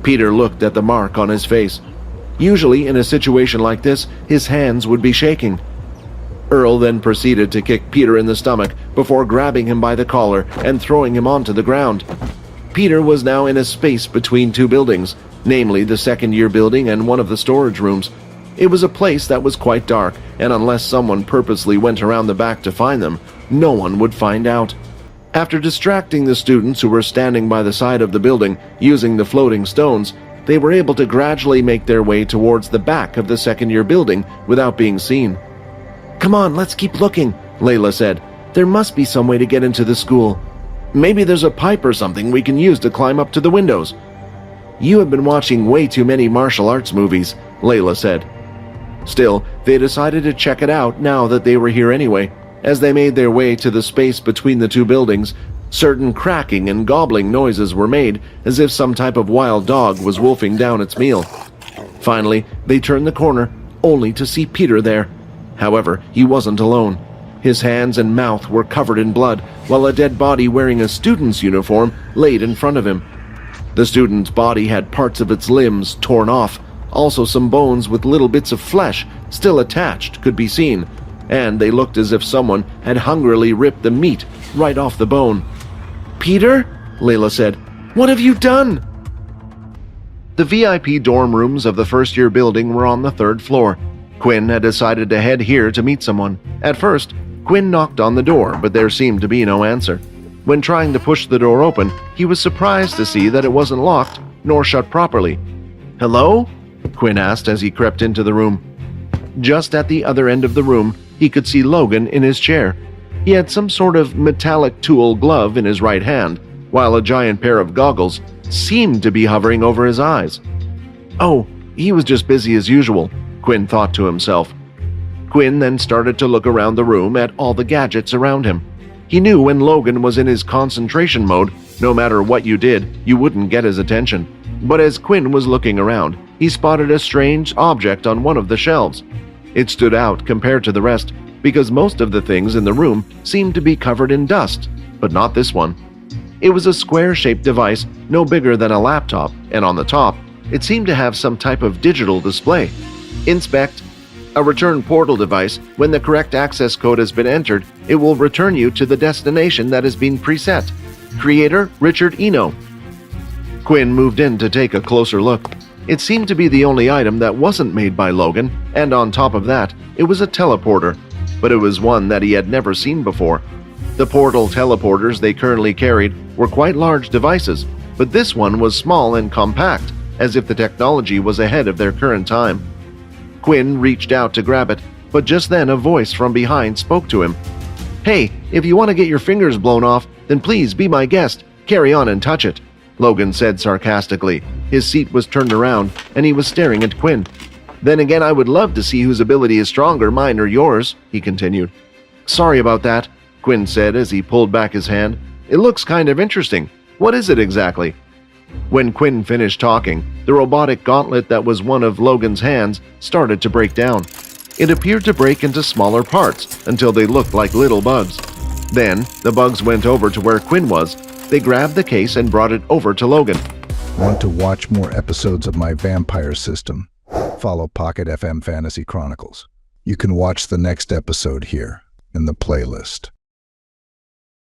Peter looked at the mark on his face. Usually, in a situation like this, his hands would be shaking. Earl then proceeded to kick Peter in the stomach before grabbing him by the collar and throwing him onto the ground. Peter was now in a space between two buildings, namely the second-year building and one of the storage rooms. It was a place that was quite dark, and unless someone purposely went around the back to find them, no one would find out. After distracting the students who were standing by the side of the building using the floating stones, they were able to gradually make their way towards the back of the second-year building without being seen. "Come on, let's keep looking," Layla said. "There must be some way to get into the school. Maybe there's a pipe or something we can use to climb up to the windows." "You have been watching way too many martial arts movies," Layla said. Still, they decided to check it out now that they were here anyway. As they made their way to the space between the two buildings, certain cracking and gobbling noises were made as if some type of wild dog was wolfing down its meal. Finally, they turned the corner, only to see Peter there. However, he wasn't alone. His hands and mouth were covered in blood, while a dead body wearing a student's uniform laid in front of him. The student's body had parts of its limbs torn off. Also, some bones with little bits of flesh still attached could be seen, and they looked as if someone had hungrily ripped the meat right off the bone. "Peter?" Layla said. "What have you done?" The VIP dorm rooms of the first-year building were on the third floor. Quinn had decided to head here to meet someone. At first, Quinn knocked on the door, but there seemed to be no answer. When trying to push the door open, he was surprised to see that it wasn't locked nor shut properly. "Hello?" Quinn asked as he crept into the room. Just at the other end of the room, he could see Logan in his chair. He had some sort of metallic tool glove in his right hand, while a giant pair of goggles seemed to be hovering over his eyes. Oh, he was just busy as usual, Quinn thought to himself. Quinn then started to look around the room at all the gadgets around him. He knew when Logan was in his concentration mode, no matter what you did, you wouldn't get his attention. But as Quinn was looking around, he spotted a strange object on one of the shelves. It stood out compared to the rest, because most of the things in the room seemed to be covered in dust, but not this one. It was a square-shaped device no bigger than a laptop, and on the top, it seemed to have some type of digital display. Inspect. A return portal device. When the correct access code has been entered, it will return you to the destination that has been preset. Creator, Richard Eno. Quinn moved in to take a closer look. It seemed to be the only item that wasn't made by Logan, and on top of that, it was a teleporter, but it was one that he had never seen before. The portal teleporters they currently carried were quite large devices, but this one was small and compact, as if the technology was ahead of their current time. Quinn reached out to grab it, but just then a voice from behind spoke to him. "Hey, if you want to get your fingers blown off, then please be my guest. Carry on and touch it," Logan said sarcastically. His seat was turned around, and he was staring at Quinn. "Then again, I would love to see whose ability is stronger, mine or yours," he continued. "Sorry about that," Quinn said as he pulled back his hand. "It looks kind of interesting. What is it exactly?" When Quinn finished talking, the robotic gauntlet that was one of Logan's hands started to break down. It appeared to break into smaller parts until they looked like little bugs. Then, the bugs went over to where Quinn was. They grabbed the case and brought it over to Logan. Want to watch more episodes of my vampire system? Follow Pocket FM Fantasy Chronicles. You can watch the next episode here in the playlist.